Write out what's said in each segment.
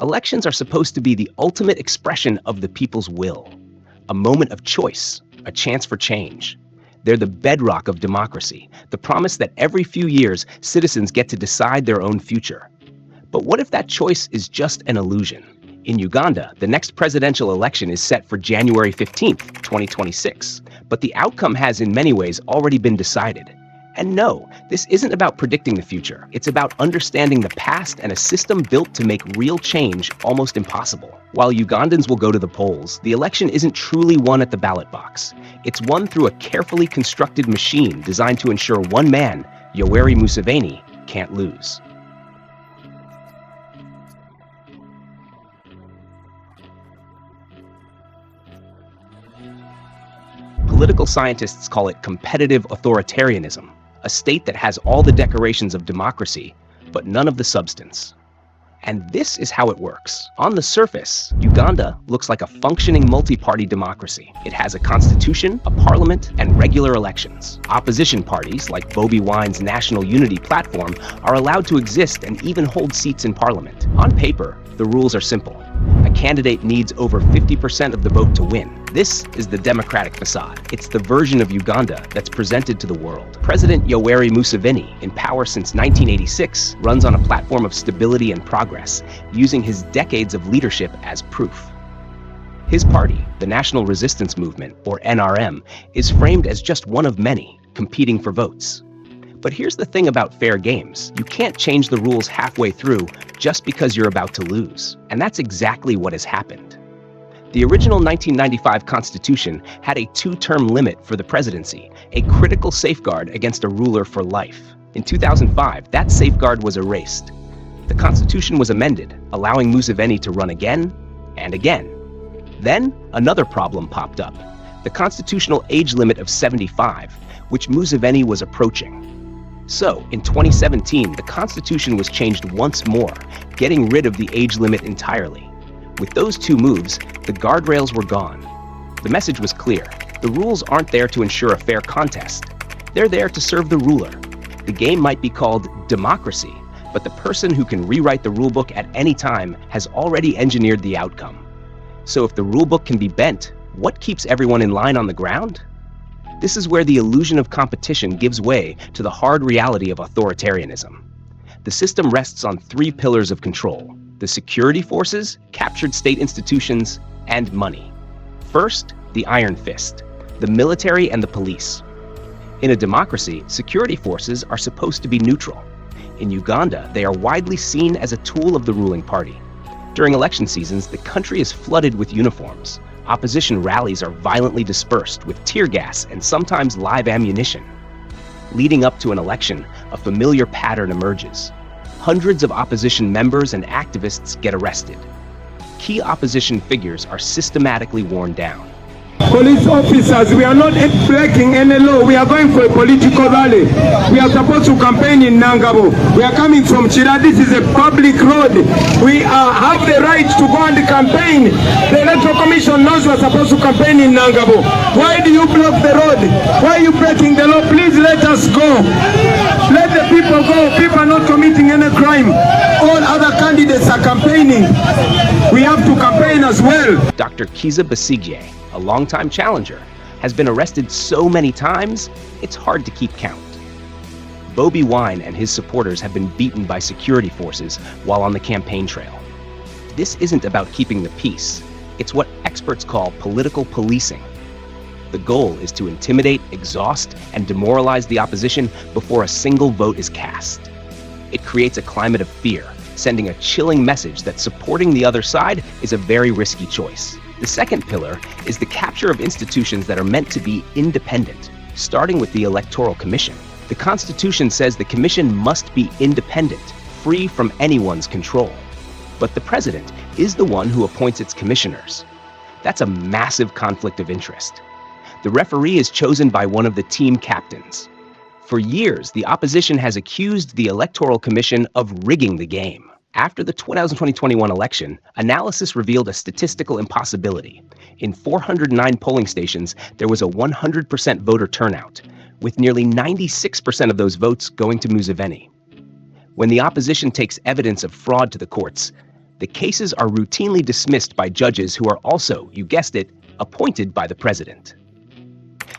Elections are supposed to be the ultimate expression of the people's will, a moment of choice, a chance for change. They're the bedrock of democracy, the promise that every few years citizens get to decide their own future. But what if that choice is just an illusion? In Uganda, the next presidential election is set for January 15th, 2026, but the outcome has in many ways already been decided. And no, this isn't about predicting the future. It's about understanding the past and a system built to make real change almost impossible. While Ugandans will go to the polls, the election isn't truly won at the ballot box. It's won through a carefully constructed machine designed to ensure one man, Yoweri Museveni, can't lose. Political scientists call it competitive authoritarianism, a state that has all the decorations of democracy, but none of the substance. And this is how it works. On the surface, Uganda looks like a functioning multi-party democracy. It has a constitution, a parliament, and regular elections. Opposition parties, like Bobi Wine's National Unity Platform, are allowed to exist and even hold seats in parliament. On paper, the rules are simple. A candidate needs over 50% of the vote to win. This is the democratic facade. It's the version of Uganda that's presented to the world. President Yoweri Museveni, in power since 1986, runs on a platform of stability and progress, using his decades of leadership as proof. His party, the National Resistance Movement, or NRM, is framed as just one of many, competing for votes. But here's the thing about fair games. You can't change the rules halfway through just because you're about to lose. And that's exactly what has happened. The original 1995 Constitution had a two-term limit for the presidency, a critical safeguard against a ruler for life. In 2005, that safeguard was erased. The Constitution was amended, allowing Museveni to run again and again. Then, another problem popped up, the constitutional age limit of 75, which Museveni was approaching. So, in 2017, the Constitution was changed once more, getting rid of the age limit entirely. With those two moves, the guardrails were gone. The message was clear. The rules aren't there to ensure a fair contest. They're there to serve the ruler. The game might be called democracy, but the person who can rewrite the rulebook at any time has already engineered the outcome. So if the rulebook can be bent, what keeps everyone in line on the ground? This is where the illusion of competition gives way to the hard reality of authoritarianism. The system rests on three pillars of control: the security forces, captured state institutions, and money. First, the iron fist, the military and the police. In a democracy, security forces are supposed to be neutral. In Uganda, they are widely seen as a tool of the ruling party. During election seasons, the country is flooded with uniforms. Opposition rallies are violently dispersed with tear gas and sometimes live ammunition. Leading up to an election, a familiar pattern emerges. Hundreds of opposition members and activists get arrested. Key opposition figures are systematically worn down. Police officers, we are not breaking any law. We are going for a political rally. We are supposed to campaign in Nangabo. We are coming from Chira. This is a public road. We have the right to go and campaign. The Electoral Commission knows we are supposed to campaign in Nangabo. Why do you block the road? Why are you breaking the law? Please let us go. Let the people go. People are not committing any crime. All other candidates are campaigning. We have to campaign as well. Dr. Kiza Besigye, a longtime challenger, has been arrested so many times, it's hard to keep count. Bobi Wine and his supporters have been beaten by security forces while on the campaign trail. This isn't about keeping the peace. It's what experts call political policing. The goal is to intimidate, exhaust, and demoralize the opposition before a single vote is cast. It creates a climate of fear, sending a chilling message that supporting the other side is a very risky choice. The second pillar is the capture of institutions that are meant to be independent, starting with the Electoral Commission. The Constitution says the Commission must be independent, free from anyone's control. But the President is the one who appoints its commissioners. That's a massive conflict of interest. The referee is chosen by one of the team captains. For years, the opposition has accused the Electoral Commission of rigging the game. After the 2021 election, analysis revealed a statistical impossibility. In 409 polling stations, there was a 100% voter turnout, with nearly 96% of those votes going to Museveni. When the opposition takes evidence of fraud to the courts, The cases are routinely dismissed by judges who are also, you guessed it, appointed by the president.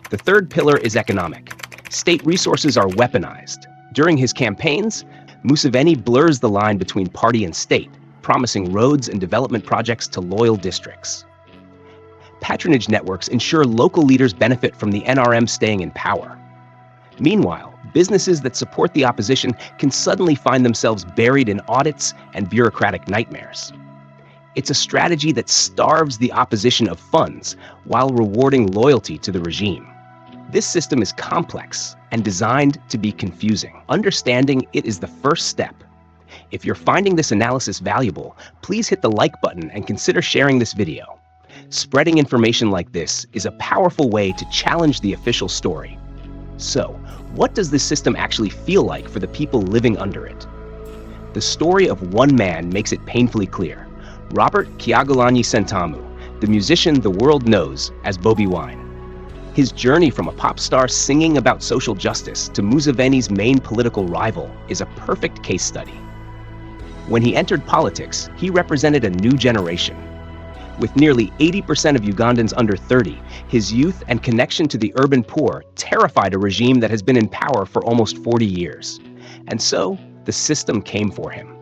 The third pillar is economic. State resources are weaponized. During his campaigns, Museveni blurs the line between party and state, promising roads and development projects to loyal districts. Patronage networks ensure local leaders benefit from the NRM staying in power. Meanwhile, businesses that support the opposition can suddenly find themselves buried in audits and bureaucratic nightmares. It's a strategy that starves the opposition of funds while rewarding loyalty to the regime. This system is complex and designed to be confusing. Understanding it is the first step. If you're finding this analysis valuable, please hit the like button and consider sharing this video. Spreading information like this is a powerful way to challenge the official story. So, what does this system actually feel like for the people living under it? The story of one man makes it painfully clear. Robert Kyagulanyi Sentamu, the musician the world knows as Bobi Wine. His journey from a pop star singing about social justice to Museveni's main political rival is a perfect case study. When he entered politics, he represented a new generation. With nearly 80% of Ugandans under 30, his youth and connection to the urban poor terrified a regime that has been in power for almost 40 years. And so, the system came for him.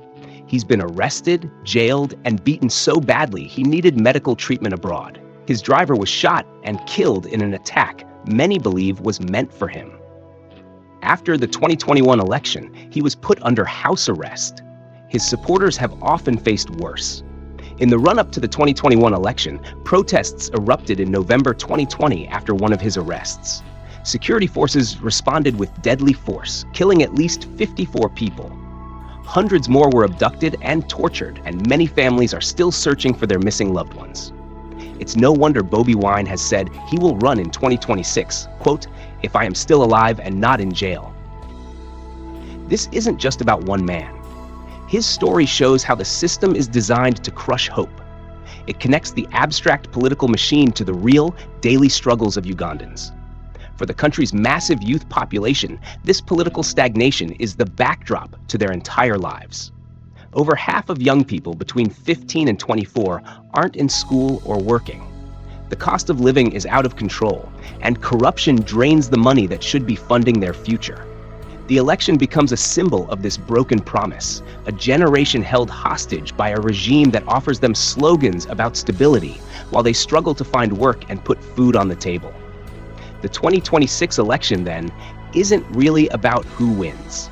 He's been arrested, jailed, and beaten so badly he needed medical treatment abroad. His driver was shot and killed in an attack many believe was meant for him. After the 2021 election, he was put under house arrest. His supporters have often faced worse. In the run-up to the 2021 election, protests erupted in November 2020 after one of his arrests. Security forces responded with deadly force, killing at least 54 people. Hundreds more were abducted and tortured, and many families are still searching for their missing loved ones. It's no wonder Bobi Wine has said he will run in 2026, quote, "if I am still alive and not in jail." This isn't just about one man. His story shows how the system is designed to crush hope. It connects the abstract political machine to the real, daily struggles of Ugandans. For the country's massive youth population, this political stagnation is the backdrop to their entire lives. Over half of young people between 15 and 24 aren't in school or working. The cost of living is out of control, and corruption drains the money that should be funding their future. The election becomes a symbol of this broken promise, a generation held hostage by a regime that offers them slogans about stability while they struggle to find work and put food on the table. The 2026 election, then, isn't really about who wins.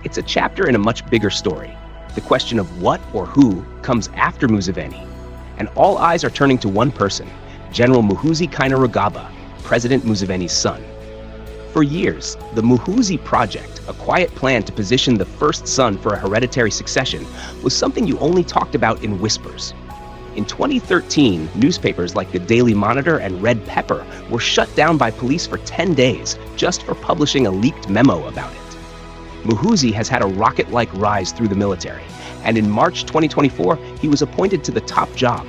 It's a chapter in a much bigger story, the question of what or who comes after Museveni. And all eyes are turning to one person, General Muhoozi Kainerugaba, President Museveni's son. For years, the Muhoozi Project, a quiet plan to position the first son for a hereditary succession, was something you only talked about in whispers. In 2013, newspapers like the Daily Monitor and Red Pepper were shut down by police for 10 days just for publishing a leaked memo about it. Muhoozi has had a rocket-like rise through the military, and in March 2024, he was appointed to the top job,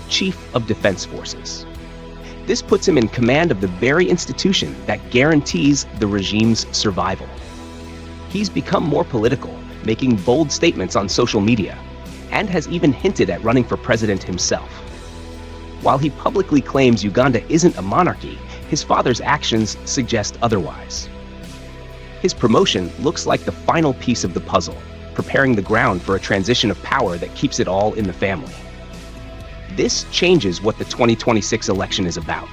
Chief of Defense Forces. This puts him in command of the very institution that guarantees the regime's survival. He's become more political, making bold statements on social media, and has even hinted at running for president himself. While he publicly claims Uganda isn't a monarchy, his father's actions suggest otherwise. His promotion looks like the final piece of the puzzle, preparing the ground for a transition of power that keeps it all in the family. This changes what the 2026 election is about.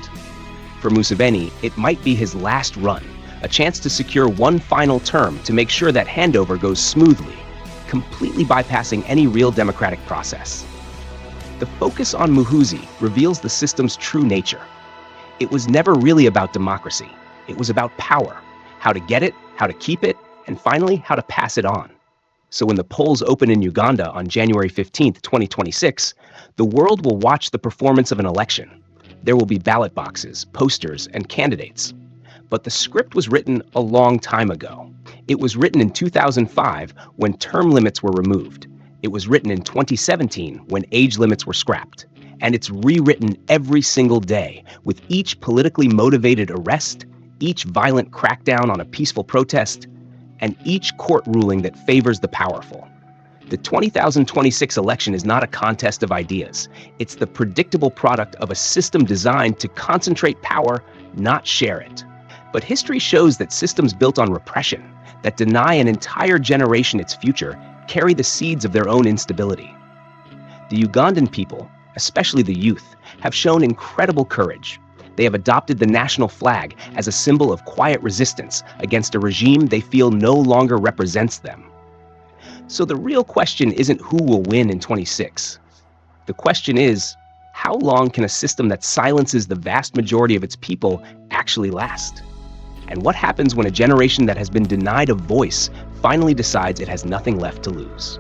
For Museveni, it might be his last run, a chance to secure one final term to make sure that handover goes smoothly, completely bypassing any real democratic process. The focus on Muhoozi reveals the system's true nature. It was never really about democracy. It was about power, how to get it, how to keep it, and finally, how to pass it on. So when the polls open in Uganda on January 15th, 2026, the world will watch the performance of an election. There will be ballot boxes, posters, and candidates. But the script was written a long time ago. It was written in 2005 when term limits were removed. It was written in 2017 when age limits were scrapped. And it's rewritten every single day with each politically motivated arrest, each violent crackdown on a peaceful protest, and each court ruling that favors the powerful. The 2026 election is not a contest of ideas. It's the predictable product of a system designed to concentrate power, not share it. But history shows that systems built on repression, that deny an entire generation its future, carry the seeds of their own instability. The Ugandan people, especially the youth, have shown incredible courage. They have adopted the national flag as a symbol of quiet resistance against a regime they feel no longer represents them. So the real question isn't who will win in 26. The question is, how long can a system that silences the vast majority of its people actually last? And what happens when a generation that has been denied a voice finally decides it has nothing left to lose?